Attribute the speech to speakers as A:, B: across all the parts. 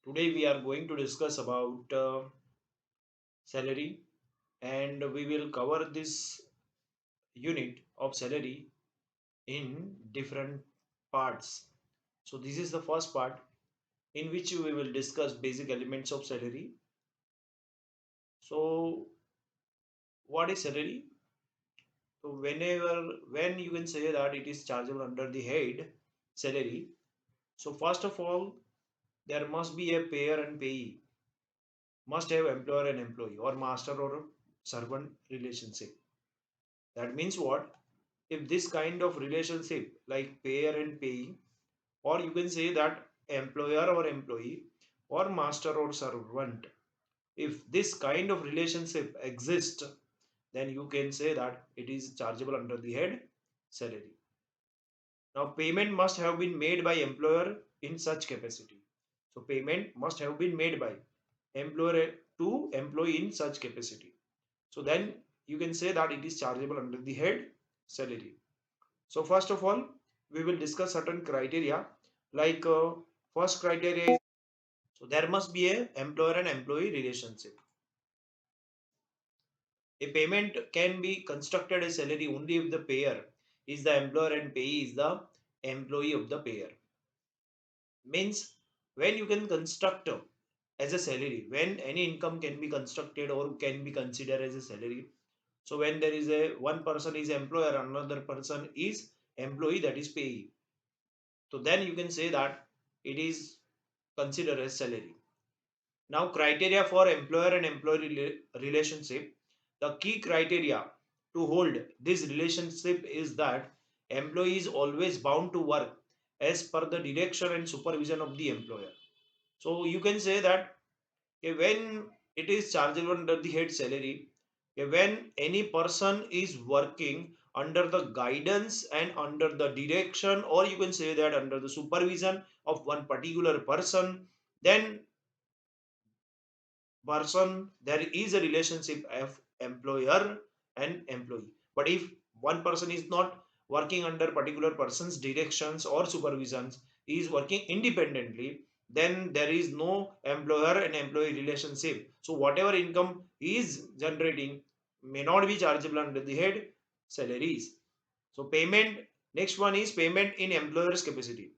A: Today we are going to discuss about salary, and we will cover this unit of salary in different parts. So this is the first part in which we will discuss basic elements of salary. So what is salary? So when you can say that it is chargeable under the head salary. So first of all, there must be a payer and payee, must have employer and employee or master or servant relationship. That means what? If this kind of relationship like payer and payee, or you can say that employer or employee or master or servant, if this kind of relationship exists, then you can say that it is chargeable under the head salary. Now payment must have been made by employer in such capacity. So payment must have been made by employer to employee in such capacity. So then you can say that it is chargeable under the head salary. So first of all, we will discuss certain criteria. Like first criteria is, so there must be a employer and employee relationship. A payment can be constructed as salary only if the payer is the employer and payee is the employee of the payer. Means when you can construct as a salary, when any income can be constructed or can be considered as a salary. So when there is a one person is employer, another person is employee, that is payee. So then you can say that it is considered as salary. Now criteria for employer and employee relationship. The key criteria to hold this relationship is that employee is always bound to work as per the direction and supervision of the employer. So you can say that when it is chargeable under the head salary, when any person is working under the guidance and under the direction, or you can say that under the supervision of one particular person, then person there is a relationship of employer and employee. But if one person is not working under particular person's directions or supervisions, he is working independently, then there is no employer and employee relationship. So whatever income he is generating may not be chargeable under the head salaries. So payment, next one is payment in employer's capacity.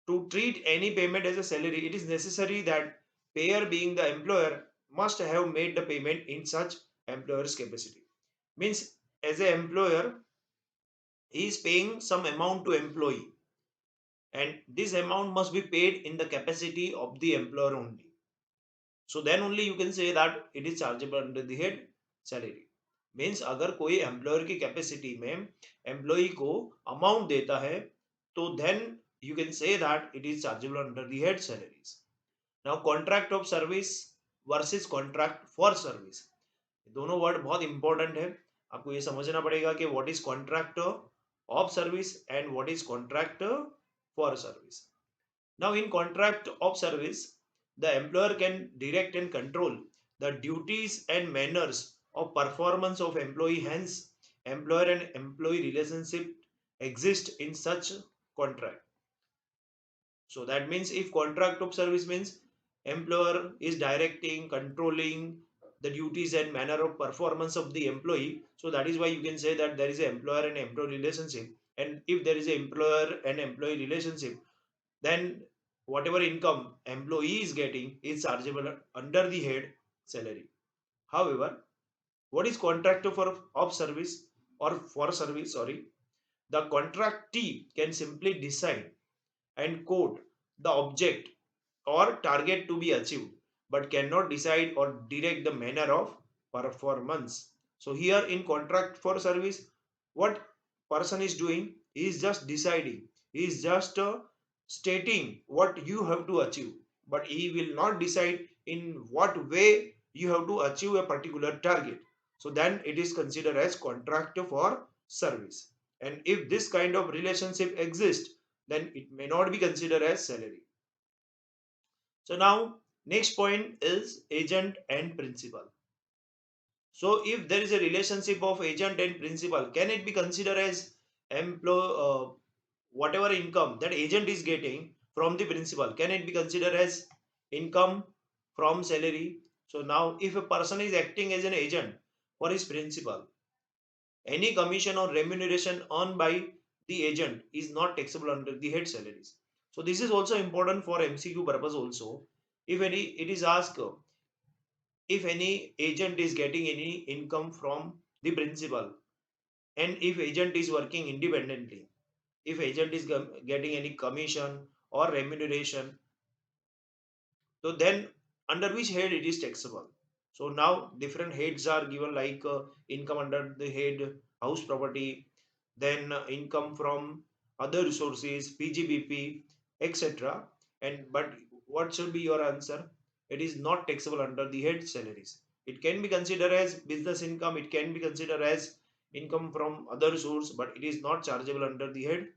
A: To treat any payment as a salary, it is necessary that payer, being the employer, must have made the payment in such employer's capacity. Means as an employer, he is paying some amount to employee, and this amount must be paid in the capacity of the employer only. So then only you can say that it is chargeable under the head salary. Means अगर कोई employer की capacity में employee को amount देता है, तो then you can say that it is chargeable under the head salaries. Now contract of service versus contract for service, दोनों word बहुत इंपॉर्टेंट है. आपको ये समझना पड़ेगा कि what is contract of service and what is contract for service. Now in contract of service, the employer can direct and control the duties and manners of performance of employee. Hence employer and employee relationship exist in such contract. So that means if contract of service means employer is directing, controlling the duties and manner of performance of the employee. So that is why you can say that there is an employer and employee relationship. And if there is an employer and employee relationship, then whatever income employee is getting is chargeable under the head salary. However, what is contract for of service or for service? Sorry, the contractee can simply decide and quote the object or target to be achieved, but cannot decide or direct the manner of performance. So here in contract for service, what person is doing, he is just deciding, he is just stating what you have to achieve, but he will not decide in what way you have to achieve a particular target. So then it is considered as contract for service. And if this kind of relationship exists, then it may not be considered as salary. So now next point is agent and principal. So if there is a relationship of agent and principal, can it be considered as whatever income that agent is getting from the principal, can it be considered as income from salary. So now if a person is acting as an agent for his principal, any commission or remuneration earned by the agent is not taxable under the head salaries. So this is also important for MCQ purpose also. If any, it is asked if any agent is getting any income from the principal, and if agent is working independently, if agent is getting any commission or remuneration, so then under which head it is taxable. So now different heads are given, like income under the head house property, then income from other resources, PGBP, etc. And but what should be your answer? It is not taxable under the head salaries. It can be considered as business income, it can be considered as income from other source, but it is not chargeable under the head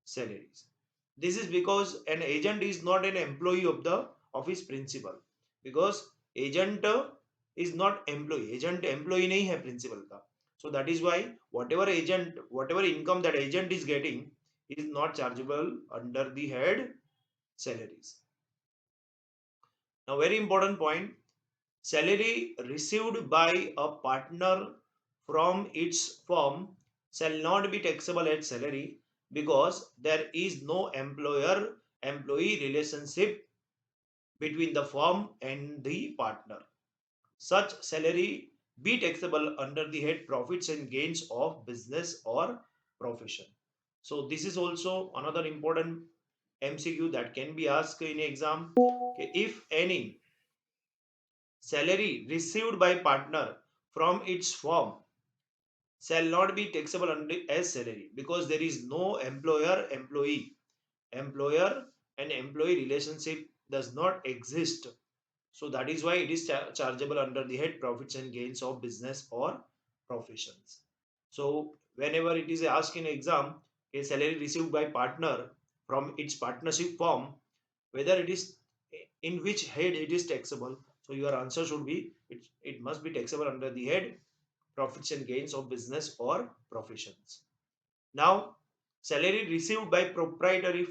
A: salaries. This is because an agent is not an employee of the office principal, because agent is not employee, agent employee नहीं है principal का. So that is why whatever income that agent is getting is not chargeable under the head salaries. Now very important point, salary received by a partner from its firm shall not be taxable as salary, because there is no employer employee relationship between the firm and the partner. Such salary be taxable under the head profits and gains of business or profession. So this is also another important MCQ that can be asked in exam. Okay, if any salary received by partner from its firm shall not be taxable under as salary, because there is no employer and employee relationship does not exist. So that is why it is chargeable under the head profits and gains of business or professions. So whenever it is asked in exam, a salary received by partner from its partnership firm, whether it is in which head it is taxable, so your answer should be it must be taxable under the head profits and gains of business or professions. Now, salary received by proprietor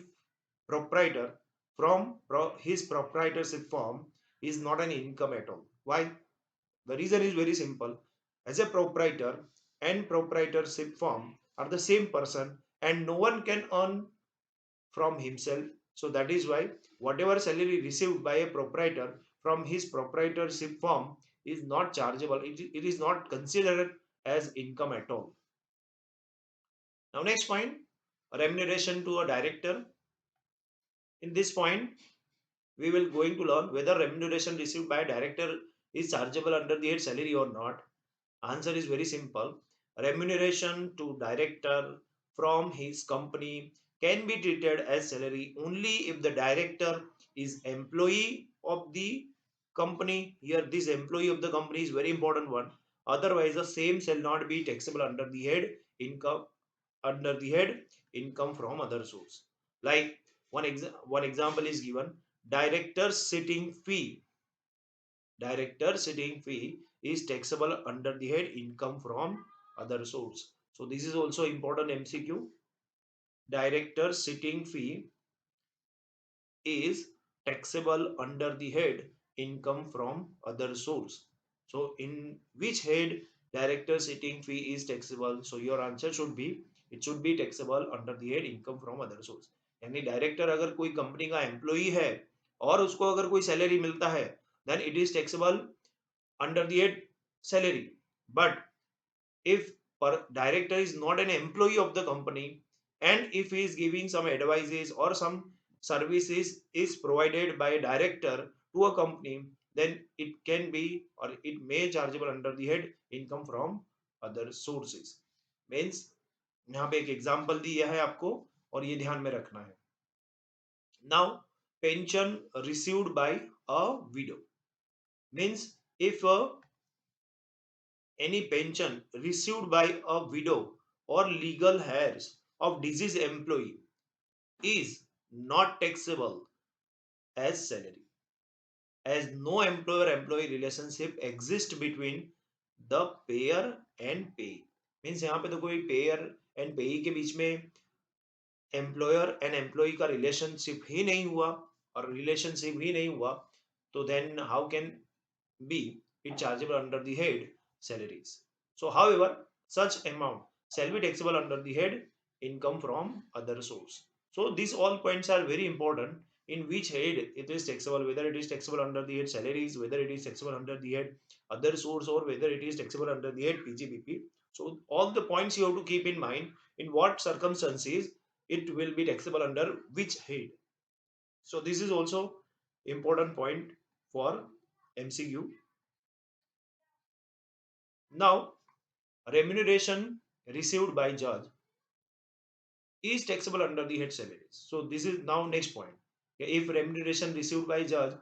A: from his proprietorship firm is not an income at all. Why? The reason is very simple. As a proprietor and proprietorship firm are the same person, and no one can earn from himself. So that is why whatever salary received by a proprietor from his proprietorship firm is not chargeable. It is not considered as income at all. Now next point, remuneration to a director. In this point, we will going to learn whether remuneration received by a director is chargeable under the head salary or not. Answer is very simple. Remuneration to director from his company can be treated as salary only if the director is employee of the company. Here this employee of the company is very important one. Otherwise the same shall not be taxable under the head income, under the head income from other source. Like one example is given, director sitting fee. Director sitting fee is taxable under the head income from other source. So this is also important MCQ. Director sitting fee is taxable under the head income from other source. So in which head director sitting fee is taxable? So your answer should be it should be taxable under the head income from other source. यानी director अगर कोई company का employee है और उसको अगर कोई salary मिलता है, then it is taxable under the head salary. But if director is not an employee of the company, and if he is giving some advices or some services is provided by a director to a company, then it can be or it may chargeable under the head income from other sources. Means यहाँ पे एक example दिया है आपको और ये ध्यान में रखना है. Now pension received by a widow means if any pension received by a widow or legal heirs of deceased employee is not taxable as salary, as no employer employee relationship exists between the payer and pay. Means यहाँ पे तो कोई pair and पेई के बीच में employer and employ का relationship ही नहीं हुआ और रिलेशनशिप ही नहीं हुआ, So then how can be it chargeable under the head salaries? So however, such amount shall be taxable under the head income from other source. So these all points are very important, in which head it is taxable, whether it is taxable under the head salaries, whether it is taxable under the head other source, or whether it is taxable under the head PGBP. So all the points you have to keep in mind, in what circumstances it will be taxable under which head. So this is also important point for MCQ. Now, remuneration received by judge is taxable under the head salaries. So this is now next point. Okay, if remuneration received by judge,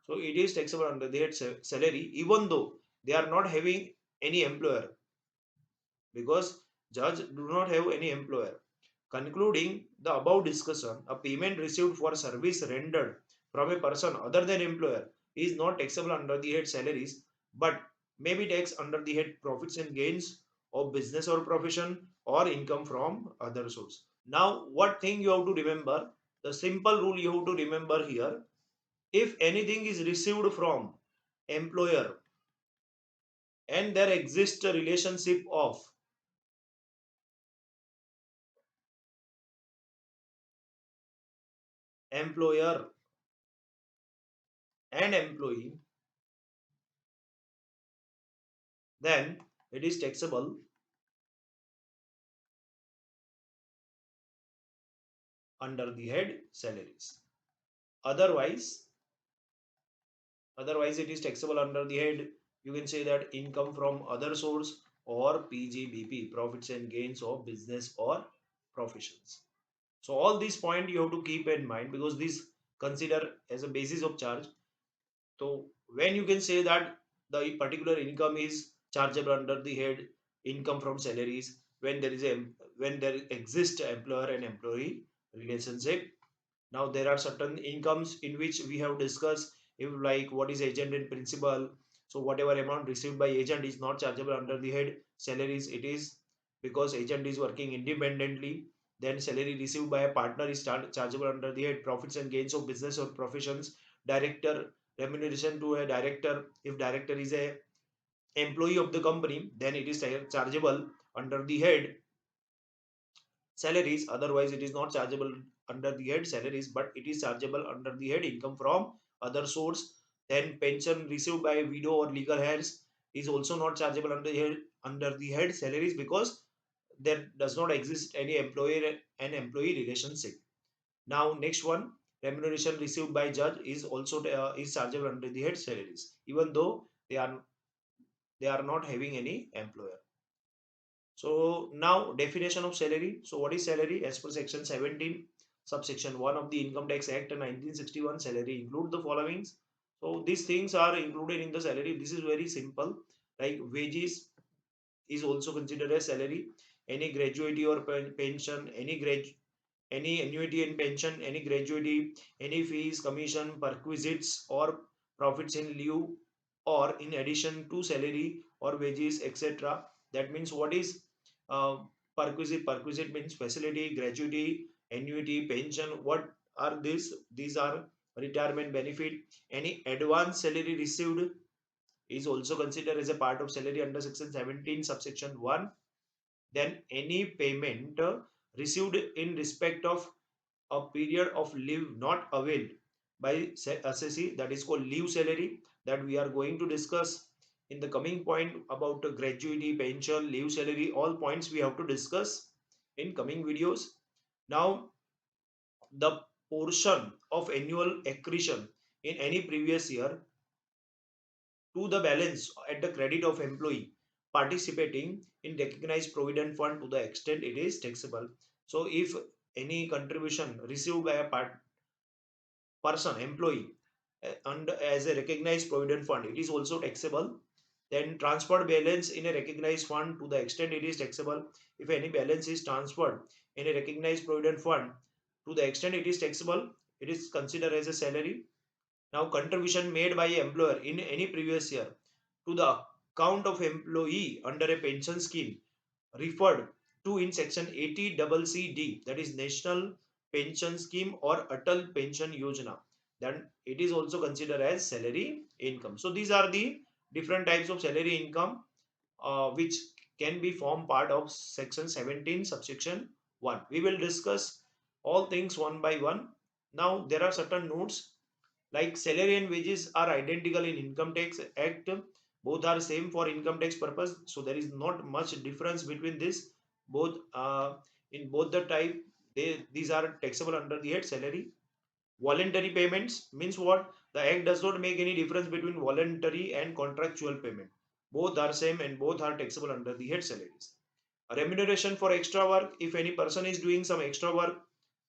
A: so it is taxable under the head salary, even though they are not having any employer, because judge do not have any employer. Concluding the above discussion, a payment received for service rendered from a person other than employer is not taxable under the head salaries, but may be taxed under the head profits and gains of business or profession, or income from other source. Now, what thing you have to remember? The simple rule you have to remember here: if anything is received from employer and there exists a relationship of employer and employee, then it is taxable under the head salaries. Otherwise, otherwise it is taxable under the head, you can say that, income from other source, or PGBP, profits and gains of business or professions. So all these point you have to keep in mind, because these consider as a basis of charge. So when you can say that the particular income is chargeable under the head income from salaries, when there is a, when there exists employer and employee relationship. Now there are certain incomes in which we have discussed, if like what is agent in principal. So whatever amount received by agent is not chargeable under the head salaries. It is because agent is working independently. Then salary received by a partner is chargeable under the head profits and gains of business or professions. Director, remuneration to a director, if director is a employee of the company, then it is chargeable under the head salaries. Otherwise it is not chargeable under the head salaries, but it is chargeable under the head income from other source. Then pension received by widow or legal heirs is also not chargeable under the head salaries, because there does not exist any employer and employee relationship. Now next one, remuneration received by judge is also is chargeable under the head salaries, even though they are not having any employer. So now definition of salary. So what is salary? As per section 17 subsection 1 of the Income Tax Act 1961, salary include the following. So these things are included in the salary. This is very simple. Like wages is also considered as salary. Any gratuity or pension, any annuity and pension, any gratuity, any fees, commission, perquisites or profits in lieu or in addition to salary or wages, etc. That means what is uh, perquisite? Perquisite means facility, gratuity, annuity, pension. What are these? These are retirement benefit. Any advance salary received is also considered as a part of salary under section 17 subsection 1. Then any payment received in respect of a period of leave not availed by assessee, that is called leave salary, that we are going to discuss in the coming point about gratuity, pension, leave salary. All points we have to discuss in coming videos. Now the portion of annual accretion in any previous year to the balance at the credit of employee participating in recognized provident fund to the extent it is taxable. So if any contribution received by a person, employee, and as a recognized provident fund, it is also taxable. Then transferred balance in a recognized fund to the extent it is taxable. If any balance is transferred in a recognized provident fund to the extent it is taxable, it is considered as a salary. Now contribution made by employer in any previous year to the account of employee under a pension scheme referred to in section 80 CCD, that is National Pension Scheme or Atal Pension Yojana. then it is also considered as salary income. So these are the different types of salary income which can be form part of section 17 subsection 1. We will discuss all things one by one. Now there are certain notes like salary and wages are identical in income tax act. Both are same for income tax purpose, so there is not much difference between this. Both in both the type, these are taxable under the head salary. Voluntary payments means what? The act does not make any difference between voluntary and contractual payment. Both are same and both are taxable under the head salaries. A remuneration for extra work, if any person is doing some extra work,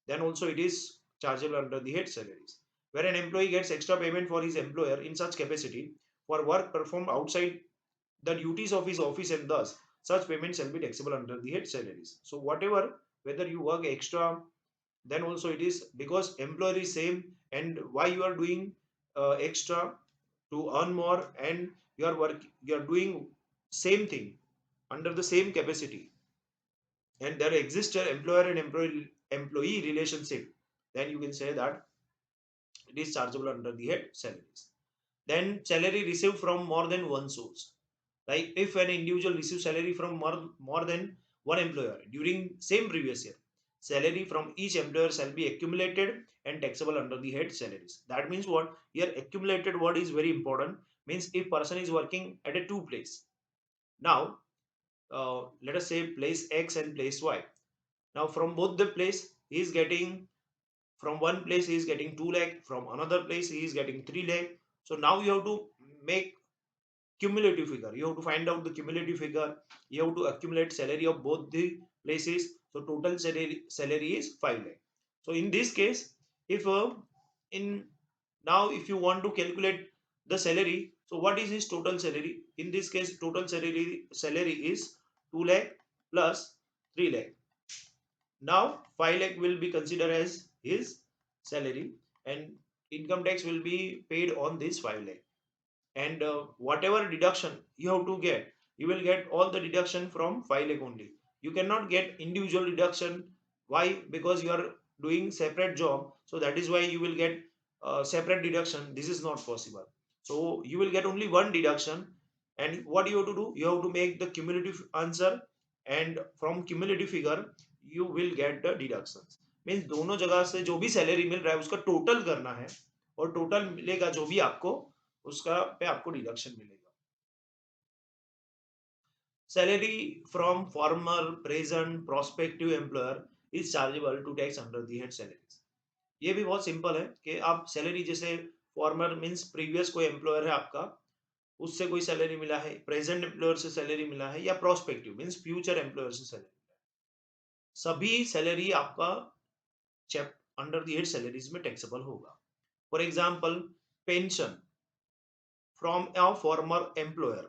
A: then also it is chargeable under the head salaries. Where an employee gets extra payment for his employer in such capacity for work performed outside the duties of his office, and thus such payment shall be taxable under the head salaries. So whatever, whether you work extra, then also it is because employer is same, and why you are doing extra to earn more, and you are doing same thing under the same capacity, and there exists an employer and employee relationship, then you can say that it is chargeable under the head salaries. Then salary received from more than one source, like if an individual receives salary from more than one employer during same previous year, salary from each employer shall be accumulated and taxable under the head salaries. That means what? Here accumulated word is very important. Means if person is working at a two place, now let us say place X and place Y. Now from both the place he is getting, from one place he is getting 2 lakh, from another place he is getting 3 lakh. So now you have to make cumulative figure. You have to find out the cumulative figure. You have to accumulate salary of both the places. So total salary is 5 lakh. So in this case, if in now if you want to calculate the salary, so what is his total salary? In this case, total salary is 2 lakh plus 3 lakh. Now 5 lakh will be considered as his salary, and income tax will be paid on this 5 lakh. And whatever deduction you have to get, you will get all the deduction from 5 lakh only. You cannot get individual deduction. Why? Because you are doing separate job, so that is why you will get separate deduction. This is not possible. So you will get only one deduction, and what you have to do, you have to make the cumulative answer, and from cumulative figure you will get the deductions. Means दोनों जगह से जो भी salary मिल रहा है उसका total करना है, और टोटल मिलेगा जो भी आपको, उसका पे आपको डिडक्शन मिलेगा. Salary from former present prospective employer is chargeable to tax under the head salaries. ये भी बहुत सिंपल है कि आप सैलरी जैसे फॉर्मर मींस प्रीवियस कोई एम्प्लॉयर है आपका, उससे कोई सैलरी मिला है, प्रेजेंट एम्प्लॉयर से सैलरी मिला है, या प्रोस्पेक्टिव मींस फ्यूचर एम्प्लॉयर से सैलरी मिला है, सभी सैलरी आपका check under the head salaries में टैक्सेबल होगा. For example pension from a former employer.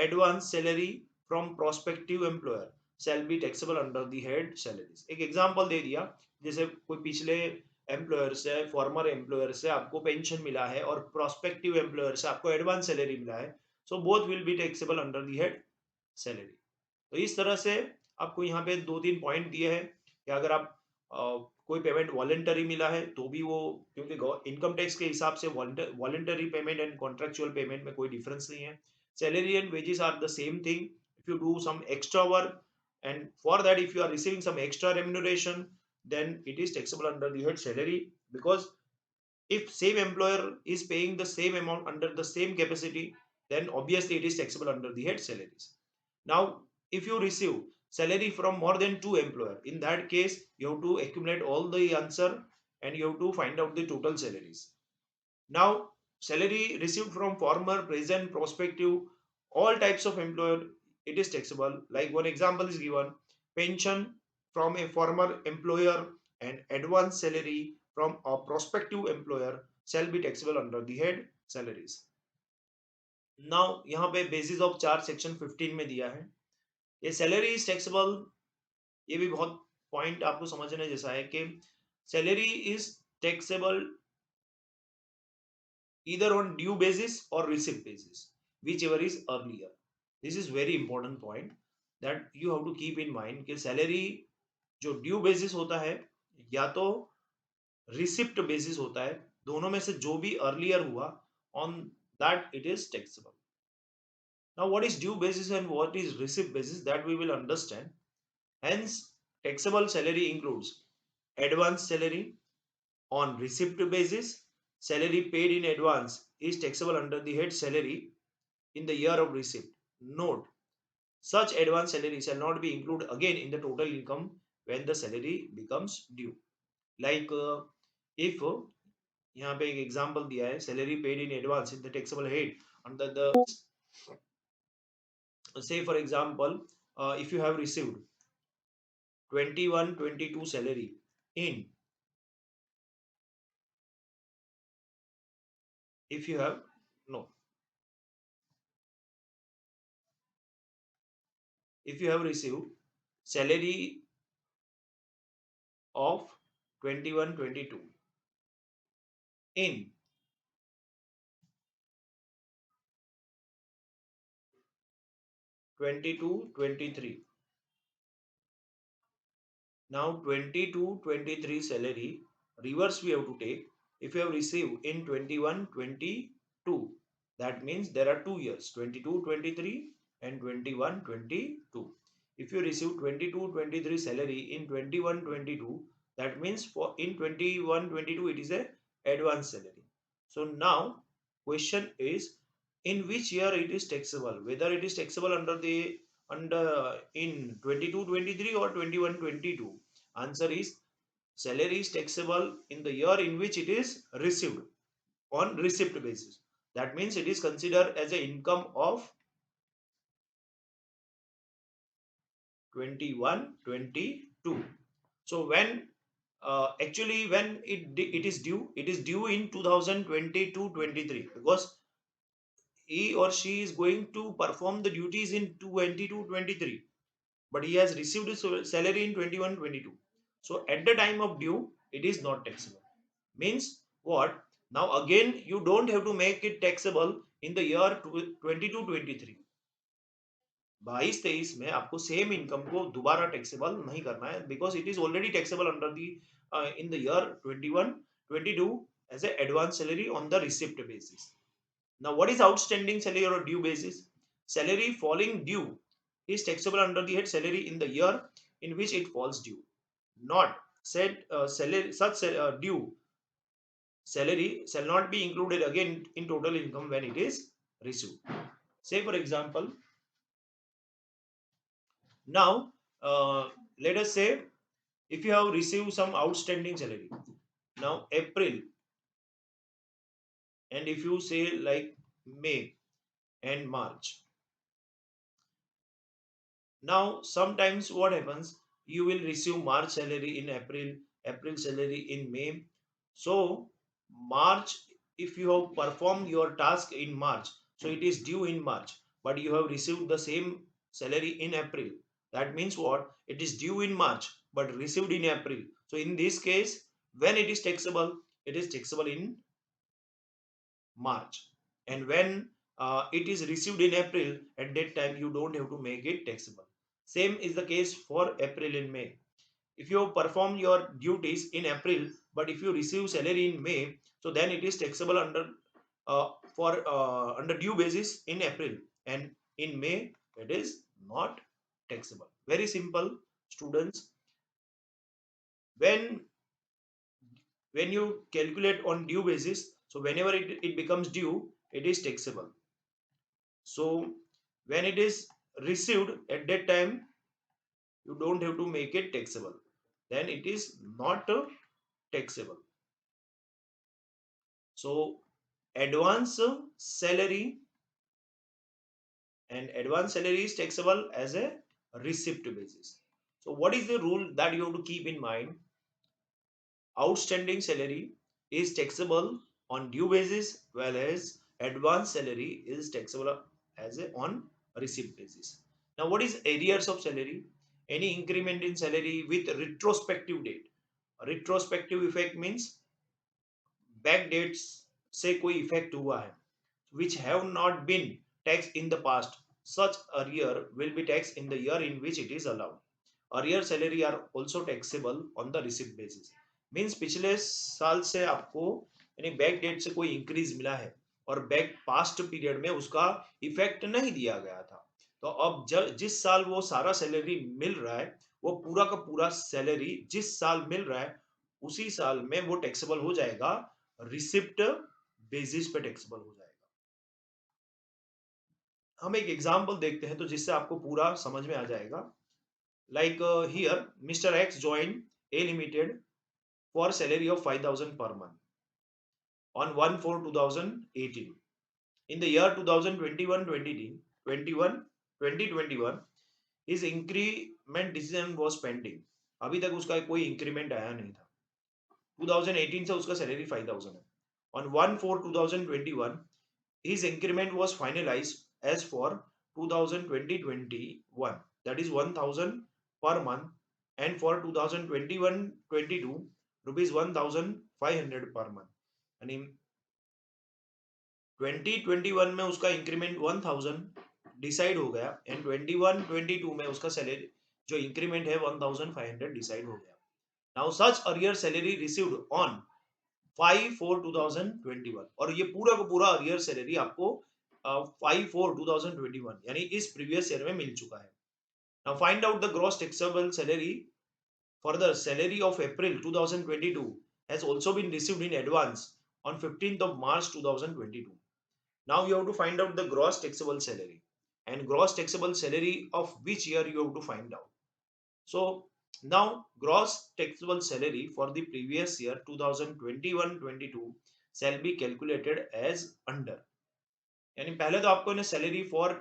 A: Advance salary from prospective employer shall be taxable under the head salaries. एक example दे दिया, जैसे कोई पिछले एम्प्लॉयर से, फॉर्मर एम्प्लॉयर से आपको पेंशन मिला है और प्रोस्पेक्टिव एम्प्लॉयर से आपको एडवांस सैलरी मिला है, so both will be taxable under the head salary. तो इस तरह से आपको यहाँ पे दो तीन पॉइंट दिए हैं कि अगर आप कोई पेमेंट वॉलेंटरी मिला है तो भी वो, क्योंकि इनकम टैक्स के हिसाब से voluntary payment and contractual payment में कोई डिफरेंस नहीं है. Salary and wages are the same thing. If you do some extra work and for that if you are receiving some extra remuneration, then it is taxable under the head salary, because if same employer is paying the same amount under the same capacity, then obviously it is taxable under the head salaries. Now if you receive salary from more than two employer, in that case you have to accumulate all the answer and you have to find out the total salaries. Now salary received from former, present, prospective, all types of employer, it is taxable. Like one example is given, pension from a former employer and advance salary from a prospective employer shall be taxable under the head salaries. Now यहाँ पे basis of charge section 15 में दिया है, ये salary is taxable. ये भी बहुत point आपको समझने जैसा है कि salary is taxable either on due basis or receipt basis, whichever is earlier. This is very important point that you have to keep in mind कि सैलरी जो ड्यू बेसिस होता है या तो रिसिप्ट बेसिस होता है, दोनों में से जो भी अर्लियर हुआ, on that it is taxable. Now what is due basis and what is receipt basis, that we will understand. Hence taxable salary includes advance salary on receipt basis. Salary paid in advance is taxable under the head salary in the year of receipt. Note, such advance salary shall not be included again in the total income when the salary becomes due. Like if यहाँ पे एक example दिया है, salary paid in advance in the taxable head under the, say for example, if you have received 21-22 salary in, if you have, no, if you have received salary of 21-22 in 22-23, now 22-23 salary reverse we have to take. If you have received in 21-22, that means there are 2 years, 22-23 and 21-22. If you receive 22-23 salary in 21-22, that means for in 21-22 it is a advance salary. So now question is, in which year it is taxable, whether it is taxable under the, under in 22-23 or 21-22. Answer is, salary is taxable in the year in which it is received on receipt basis. That means it is considered as a income of 21-22. So when actually when it is due, it is due in 2022-23, because he or she is going to perform the duties in 22-23, but he has received his salary in 21-22. So at the time of due, it is not taxable. Means what? Now again, you don't have to make it taxable in the year 22-23. 22-23 में आपको same income को दोबारा taxable नहीं करना है, because it is already taxable under the in the year 21-22 as a advance salary on the receipt basis. Now what is outstanding salary or due basis? Salary falling due is taxable under the head salary in the year in which it falls due. Not said salary, such due salary shall not be included again in total income when it is received. Say for example, now let us say if you have received some outstanding salary, now April, and if you say like May and March. Now sometimes what happens, you will receive March salary in April, April salary in May. So March, if you have performed your task in March, so it is due in March, but you have received the same salary in April. That means what? It is due in March but received in April. So in this case, when it is taxable, it is taxable in March. And when it is received in April, at that time you don't have to make it taxable. Same is the case for April and May. If you perform your duties in April, but if you receive salary in May, so then it is taxable under for under due basis in April, and in May it is not taxable. Very simple, students. When you calculate on due basis, so whenever it becomes due, it is taxable. So when it is received, at that time you don't have to make it taxable, then it is not taxable. So advance salary, and advance salary is taxable as a receipt basis. So what is the rule that you have to keep in mind? Outstanding salary is taxable on due basis, whereas advance salary is taxable as a on receipt basis. Now what is arrears of salary? Any increment in salary with retrospective date. Retrospective effect means back dates से कोई effect हुआ है, which have not been taxed in the past, such arrear will be taxed in the year in which it is allowed. Arrear salary are also taxable on the receipt basis. Means पिछले साल से आपको यानी back date से कोई increase मिला है और बैक पास्ट पीरियड में उसका इफेक्ट नहीं दिया गया था, तो अब जब जिस साल वो सारा सैलरी मिल रहा है, वो पूरा का पूरा सैलरी जिस साल मिल रहा है उसी साल में वो टैक्सेबल हो जाएगा, रिसिप्ट बेसिस पे टैक्सेबल हो जाएगा। हम एक एग्जांपल देखते हैं तो जिससे आपको पूरा समझ में आ जाएगा। Like here mister x join A limited for salary of 5,000 per month on 1/4/2018. In the year 2021 his increment decision was pending. अभी तक उसका कोई इंक्रीमेंट आया नहीं था। 2018 से उसका सैलरी 5,000 है। On 1/4/2021 his increment was finalized as for 2020-21, that is 1,000 per month, and for 2021-22 rupees 1,500 per month, यानी 2021 में उसका इंक्रीमेंट 1,000 डिसाइड हो गया एंड 21-22 में उसका सैलरी जो इंक्रीमेंट है 1,500 डिसाइड हो गया। Now such arrear salary received on 5/4/2021, और ये पूरा का पूरा अरियर सैलरी आपको 5/4/2021 यानी इस प्रीवियस ईयर में मिल चुका है। Now find out the gross taxable salary for the salary of April 2022 has also been received in advance on 15th of March 2022. Now you have to find out the gross taxable salary, and gross taxable salary of which year you have to find out. So now gross taxable salary for the previous year 2021-22 shall be calculated as under, यानी पहले तो आपको ना salary for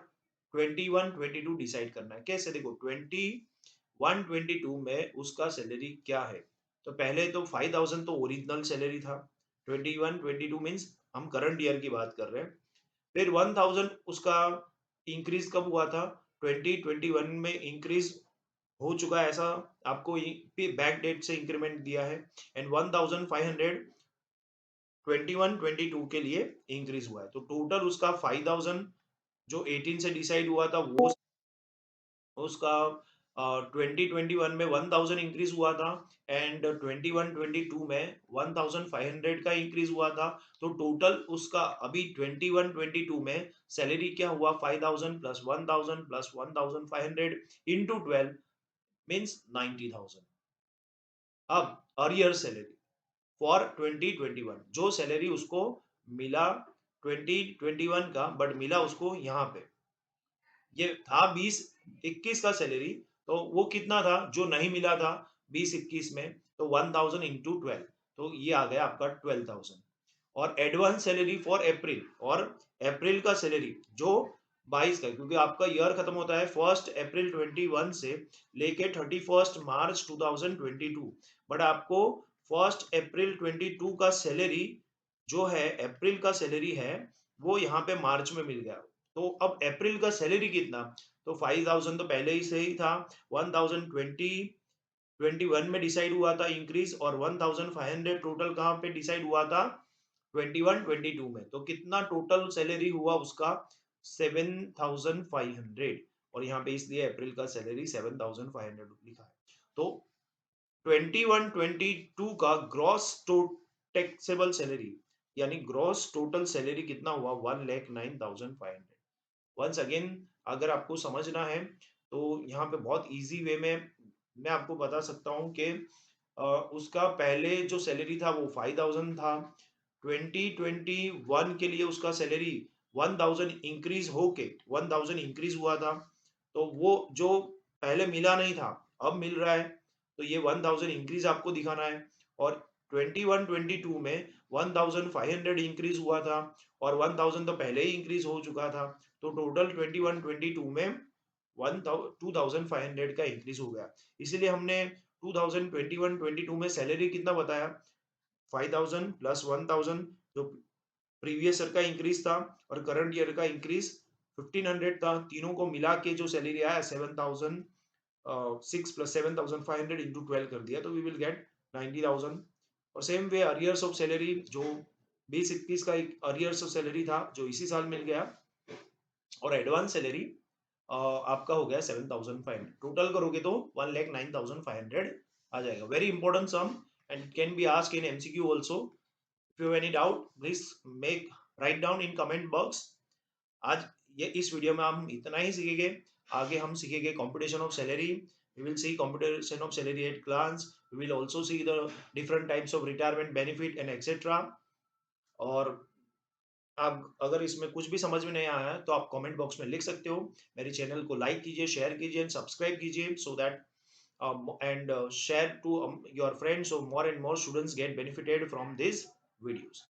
A: 21-22 decide करना है। कैसे? देखो 21-22 में उसका सैलरी क्या है, तो पहले तो 5,000 तो ओरिजिनल सैलरी था। 21-22 मीन्स हम करंट ईयर की बात कर रहे हैं। फिर 1,000 उसका इंक्रीज कब हुआ था? 2021 में इंक्रीज हो चुका है, ऐसा आपको बैक डेट से इंक्रीमेंट दिया है। एंड 1,500 21-22 के लिए इंक्रीज हुआ है, तो टोटल उसका 5,000 जो 18 से डिसाइड हुआ था वो उसका 2021 में 1,000 इंक्रीज हुआ था एंड 21-22 में 1,500 का इंक्रीज हुआ था। तो टोटल उसका अभी 21-22 में सैलरी क्या हुआ? 5,000 प्लस 1,000 प्लस 1,500 इंटू 12 मीन्स 90,000। अब अरियर सैलरी फॉर 2021, जो सैलरी उसको मिला 2021 का, बट मिला उसको यहाँ पे ये था 20-21 का सैलरी, तो वो कितना था जो नहीं मिला था 20-21 में? तो 1,000 इंटू 12, तो ये आ गया आपका 12,000। और एडवांस सैलरी फॉर अप्रैल, और अप्रैल का सैलरी जो 22 का, क्योंकि आपका ईयर खत्म होता है 1 अप्रैल 21 से लेके 31 मार्च 2022, बट आपको 1 अप्रैल 22 का सैलरी जो है अप्रैल का सैलरी है वो यहाँ पे मार्च में मिल गया। तो अब अप्रैल का सैलरी कितना? तो 5,000 तो पहले ही से ही था, 1,021 में डिसाइड हुआ था इंक्रीज, और 1,500 टोटल कहाँ पे डिसाइड हुआ था? 21-22 में। तो कितना टोटल सैलरी हुआ उसका? 7,500, और यहाँ पे इसलिए अप्रैल का सैलरी 7,500 लिखा है। तो 21-22 का ग्रॉस टैक्सेबल सैलरी यानी ग्रॉस टोटल सैलरी कितना हुआ? 1,09,500। वंस अगेन अगर आपको समझना है तो यहाँ पे बहुत इजी वे में मैं आपको बता सकता हूँ कि उसका पहले जो सैलरी था वो 5,000 था। 2021 के लिए उसका सैलरी 1,000 इंक्रीज होके 1,000 इंक्रीज हुआ था, तो वो जो पहले मिला नहीं था अब मिल रहा है, तो ये 1,000 इंक्रीज आपको दिखाना है। और 21-22 में 1,500 इंक्रीज हुआ था, और 1,000 तो पहले ही इंक्रीज हो चुका था, तो टोटल 21-22 में 2,500 का इंक्रीज हो गया। इसलिए हमने 2021-22 में सैलरी कितना बताया? 5,000 प्लस 1,000 जो प्रीवियस ईयर का इंक्रीज था, और करंट ईयर का इंक्रीज 1,500 था, तीनों को मिला के जो सैलरी आया 7,006 प्लस 7,500 इंटू 12 कर दिया, तो वी विल गेट 90,000। और same way arrears of salary जो 20-21 का एक अरियर्स ऑफ सैलरी था जो इसी साल मिल गया, और एडवांस सैलरी आपका हो गया 7,500। टोटल करोगे तो 1,09,500 आ जाएगा। Very important sum and can be asked in MCQ also. If you any doubt please make write down in comment box. आज ये इस वीडियो में हम इतना ही सीखेंगे। आगे हम सीखेंगे computation of salary. We will see computation of salary at glance. We will also see the different types of retirement benefit and etc. और आप अगर इसमें कुछ भी समझ में नहीं आया है तो आप कमेंट बॉक्स में लिख सकते हो। मेरे चैनल को लाइक कीजिए, शेयर कीजिए एंड सब्सक्राइब कीजिए so that and share to your friends so more and more students get benefited from these videos.